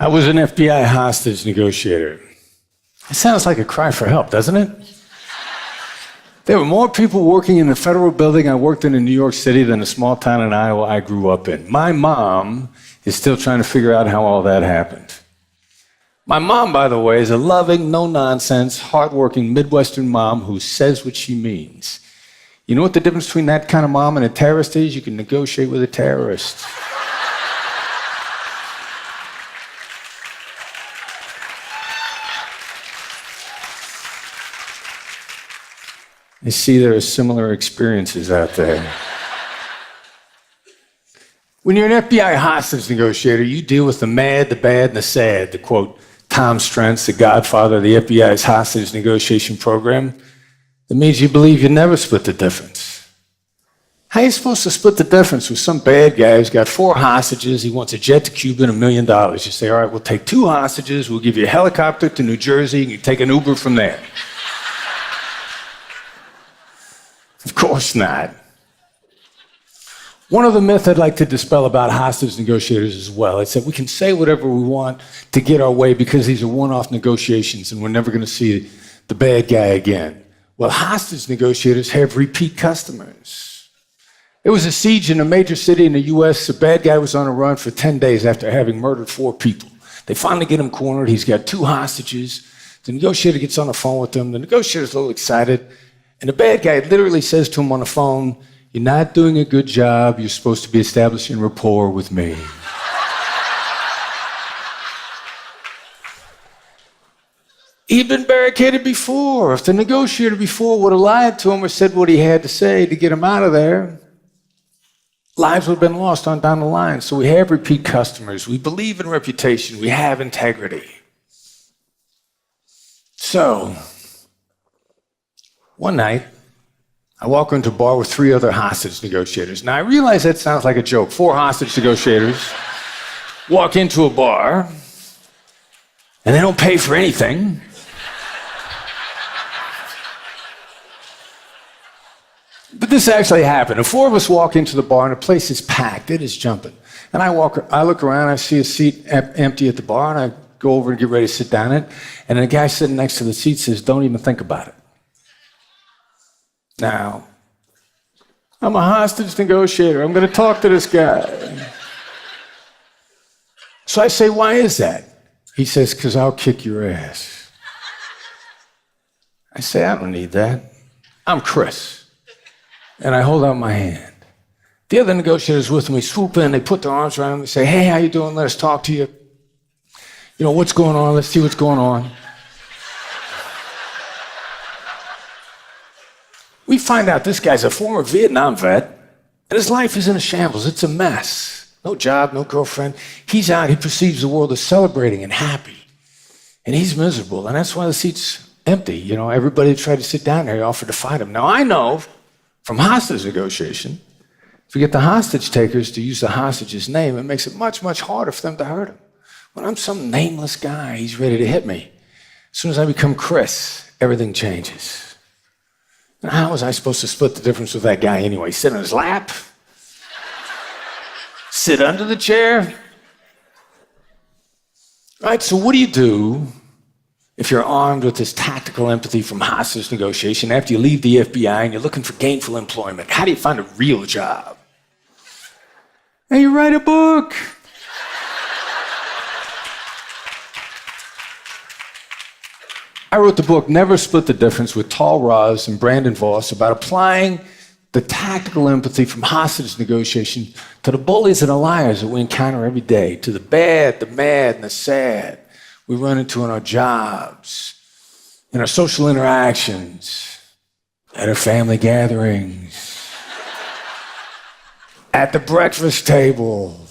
I was an FBI hostage negotiator. It sounds like a cry for help, doesn't it? There were more people working in the federal building I worked in New York City than the small town in Iowa I grew up in. My mom is still trying to figure out how all that happened. My mom, by the way, is a loving, no-nonsense, hardworking Midwestern mom who says what she means. You know what the difference between that kind of mom and a terrorist is? You can negotiate with a terrorist. I see there are similar experiences out there. When you're an FBI hostage negotiator, you deal with the mad, the bad, and the sad, to quote Tom Strentz, the godfather of the FBI's hostage negotiation program. That means you believe you never split the difference. How are you supposed to split the difference with some bad guy who's got 4 hostages, he wants a jet to Cuba and $1 million? You say, all right, we'll take 2 hostages, we'll give you a helicopter to New Jersey, and you take an Uber from there. Of course not. One other myth I'd like to dispel about hostage negotiators as well is that we can say whatever we want to get our way because these are one-off negotiations and we're never going to see the bad guy again. Well, hostage negotiators have repeat customers. There was a siege in a major city in the US. The bad guy was on a run for 10 days after having murdered 4 people. They finally get him cornered. He's got 2 hostages. The negotiator gets on the phone with them. The negotiator's a little excited. And the bad guy literally says to him on the phone, "You're not doing a good job. You're supposed to be establishing rapport with me." He'd been barricaded before. If the negotiator before would have lied to him or said what he had to say to get him out of there, lives would have been lost on down the line. So we have repeat customers. We believe in reputation. We have integrity. So, one night, I walk into a bar with 3 other hostage negotiators. Now, I realize that sounds like a joke. 4 hostage negotiators walk into a bar, and they don't pay for anything. But this actually happened. The 4 of us walk into the bar, and the place is packed. It is jumping. And I look around, I see a seat empty at the bar, and I go over and get ready to sit down in it. And the guy sitting next to the seat says, "Don't even think about it." Now, I'm a hostage negotiator. I'm going to talk to this guy. So I say, "Why is that?" He says, "'Cause I'll kick your ass." I say, "I don't need that. I'm Chris." And I hold out my hand. The other negotiators with me swoop in, they put their arms around him, they say, "Hey, how you doing? Let us talk to you. You know, what's going on? Let's see what's going on." We find out this guy's a former Vietnam vet, and his life is in a shambles. It's a mess. No job, no girlfriend. He's out, he perceives the world as celebrating and happy. And he's miserable, and that's why the seat's empty. You know, everybody tried to sit down there, he offered to fight him. Now, I know from hostage negotiation, if you get the hostage takers to use the hostage's name, it makes it much, much harder for them to hurt him. When I'm some nameless guy, he's ready to hit me. As soon as I become Chris, everything changes. Now, how was I supposed to split the difference with that guy anyway? Sit on his lap? Sit under the chair? Right, so what do you do if you're armed with this tactical empathy from hostage negotiation after you leave the FBI and you're looking for gainful employment? How do you find a real job? And you write a book. I wrote the book, Never Split the Difference, with Tal Raz and Brandon Voss, about applying the tactical empathy from hostage negotiation to the bullies and the liars that we encounter every day, to the bad, the mad, and the sad we run into in our jobs, in our social interactions, at our family gatherings, at the breakfast table.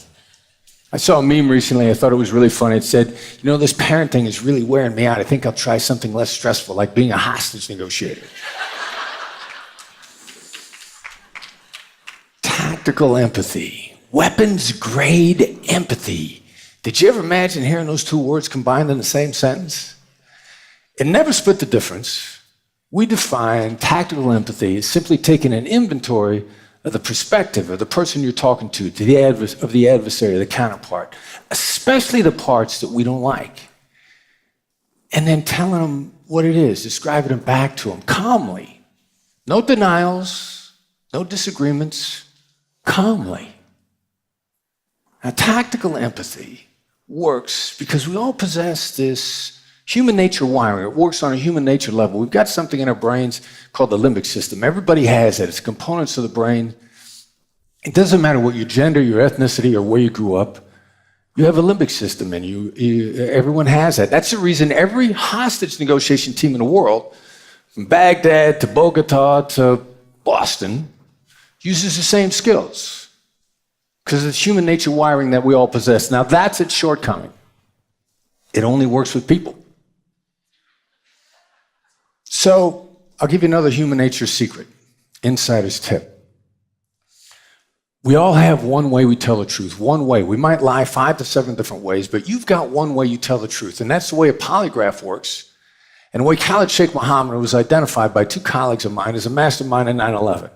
I saw a meme recently, I thought it was really funny. It said, "You know, this parenting is really wearing me out. I think I'll try something less stressful, like being a hostage negotiator." Tactical empathy, weapons-grade empathy. Did you ever imagine hearing those 2 words combined in the same sentence? In Never Split the Difference, we define tactical empathy as simply taking an inventory of the perspective of the person you're talking to the adversary, the counterpart, especially the parts that we don't like. And then telling them what it is, describing it back to them calmly. No denials, no disagreements, calmly. Now, tactical empathy works because we all possess this human nature wiring. It works on a human nature level. We've got something in our brains called the limbic system. Everybody has it. It's components of the brain. It doesn't matter what your gender, your ethnicity, or where you grew up. You have a limbic system, and everyone has that. That's the reason every hostage negotiation team in the world, from Baghdad to Bogota to Boston, uses the same skills, because it's human nature wiring that we all possess. Now, that's its shortcoming. It only works with people. So, I'll give you another human nature secret, insider's tip. We all have one way we tell the truth, one way. We might lie 5 to 7 different ways, but you've got one way you tell the truth, and that's the way a polygraph works, and the way Khalid Sheikh Mohammed was identified by 2 colleagues of mine as a mastermind in 9/11.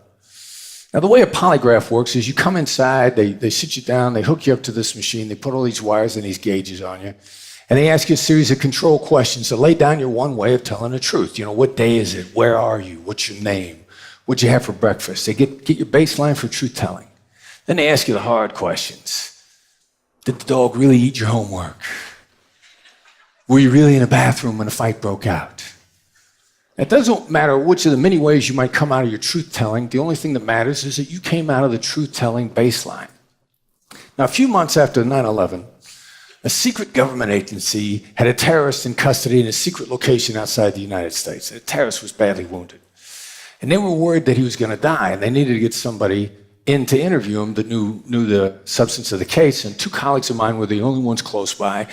Now, the way a polygraph works is you come inside, they sit you down, they hook you up to this machine, they put all these wires and these gauges on you, and they ask you a series of control questions to lay down your one way of telling the truth. You know, what day is it? Where are you? What's your name? What'd you have for breakfast? They get your baseline for truth-telling. Then they ask you the hard questions. Did the dog really eat your homework? Were you really in a bathroom when a fight broke out? It doesn't matter which of the many ways you might come out of your truth-telling. The only thing that matters is that you came out of the truth-telling baseline. Now, a few months after 9/11, a secret government agency had a terrorist in custody in a secret location outside the United States. The terrorist was badly wounded. And they were worried that he was going to die, and they needed to get somebody in to interview him that knew the substance of the case, and 2 colleagues of mine were the only ones close by.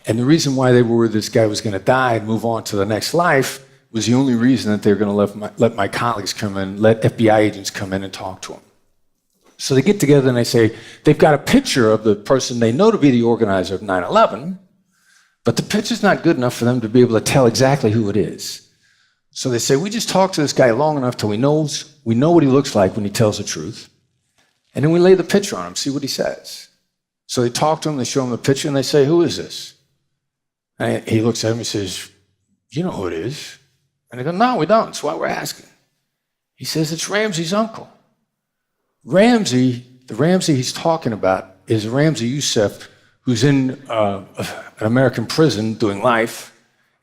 And the reason why they were worried this guy was going to die and move on to the next life was the only reason that they were going to let my colleagues come in, let FBI agents come in and talk to him. So they get together and they say, they've got a picture of the person they know to be the organizer of 9/11, but the picture's not good enough for them to be able to tell exactly who it is. So they say, we just talk to this guy long enough till we know what he looks like when he tells the truth. And then we lay the picture on him, see what he says. So they talk to him, they show him the picture, and they say, who is this? And he looks at him and says, you know who it is. And they go, no, we don't. That's why we're asking. He says, it's Ramsey's uncle. The Ramsey he's talking about is Ramsey Youssef, who's in an American prison doing life.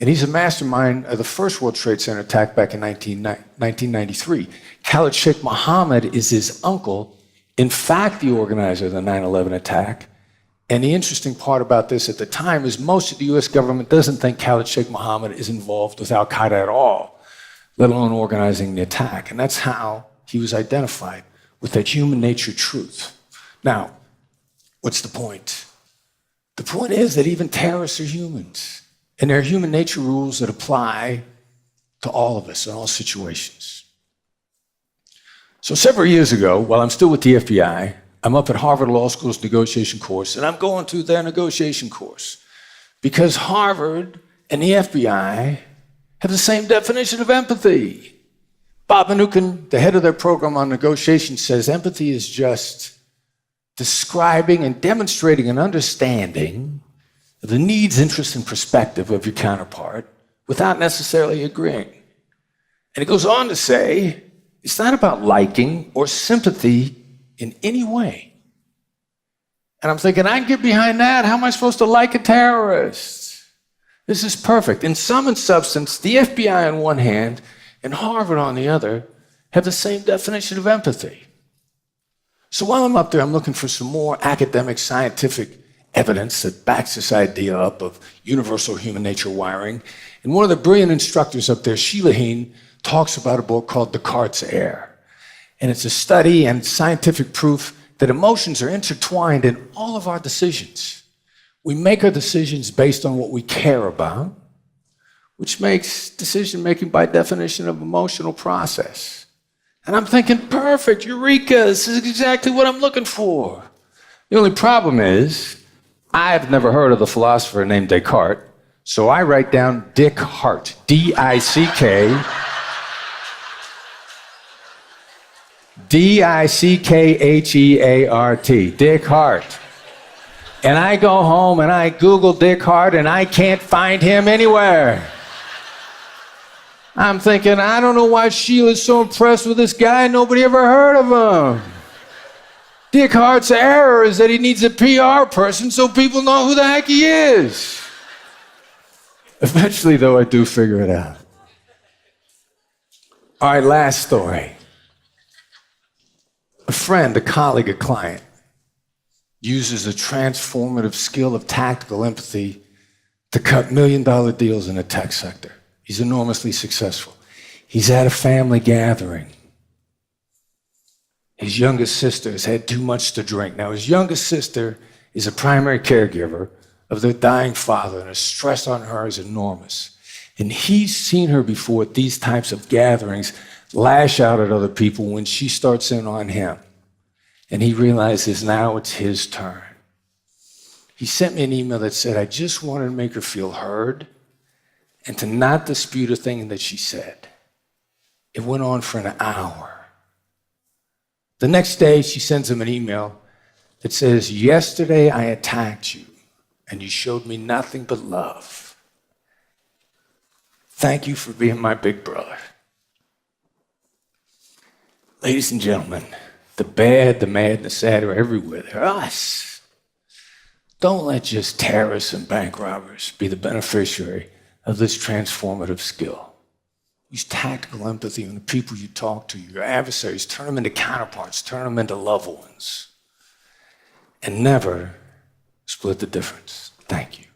And he's a mastermind of the first World Trade Center attack back in 1993. Khalid Sheikh Mohammed is his uncle, in fact, the organizer of the 9/11 attack. And the interesting part about this at the time is most of the US government doesn't think Khalid Sheikh Mohammed is involved with Al-Qaeda at all, let alone organizing the attack. And that's how he was identified, with that human nature truth. Now, what's the point? The point is that even terrorists are humans, and there are human nature rules that apply to all of us in all situations. So several years ago, while I'm still with the FBI, I'm up at Harvard Law School's negotiation course, and I'm going through their negotiation course because Harvard and the FBI have the same definition of empathy. Bob Mnookin, the head of their program on negotiation, says empathy is just describing and demonstrating an understanding of the needs, interests, and perspective of your counterpart without necessarily agreeing. And it goes on to say, it's not about liking or sympathy in any way. And I'm thinking, I can get behind that. How am I supposed to like a terrorist? This is perfect. In sum and substance, the FBI on one hand and Harvard on the other have the same definition of empathy. So while I'm up there, I'm looking for some more academic, scientific evidence that backs this idea up of universal human nature wiring. And one of the brilliant instructors up there, Sheila Heen, talks about a book called Descartes' Error. And it's a study and scientific proof that emotions are intertwined in all of our decisions. We make our decisions based on what we care about, which makes decision-making by definition an emotional process. And I'm thinking, perfect, eureka, this is exactly what I'm looking for. The only problem is, I've never heard of the philosopher named Descartes, so I write down Dick Hart, D-I-C-K, Dickheart. Dick Hart. And I go home and I Google Dick Hart and I can't find him anywhere. I'm thinking, I don't know why Sheila's so impressed with this guy. Nobody ever heard of him. Dick Hart's error is that he needs a PR person so people know who the heck he is. Eventually, though, I do figure it out. All right, last story. A friend, a colleague, a client uses a transformative skill of tactical empathy to cut million-dollar deals in the tech sector. He's enormously successful. He's at a family gathering. His youngest sister has had too much to drink. Now, his youngest sister is a primary caregiver of their dying father, and the stress on her is enormous. And he's seen her before at these types of gatherings lash out at other people when she starts in on him. And he realizes now it's his turn. He sent me an email that said, I just wanted to make her feel heard and to not dispute a thing that she said. It went on for an hour. The next day, she sends him an email that says, yesterday I attacked you and you showed me nothing but love. Thank you for being my big brother. Ladies and gentlemen, the bad, the mad, and the sad are everywhere. They're us. Don't let just terrorists and bank robbers be the beneficiary of this transformative skill. Use tactical empathy on the people you talk to, your adversaries. Turn them into counterparts. Turn them into loved ones. And never split the difference. Thank you.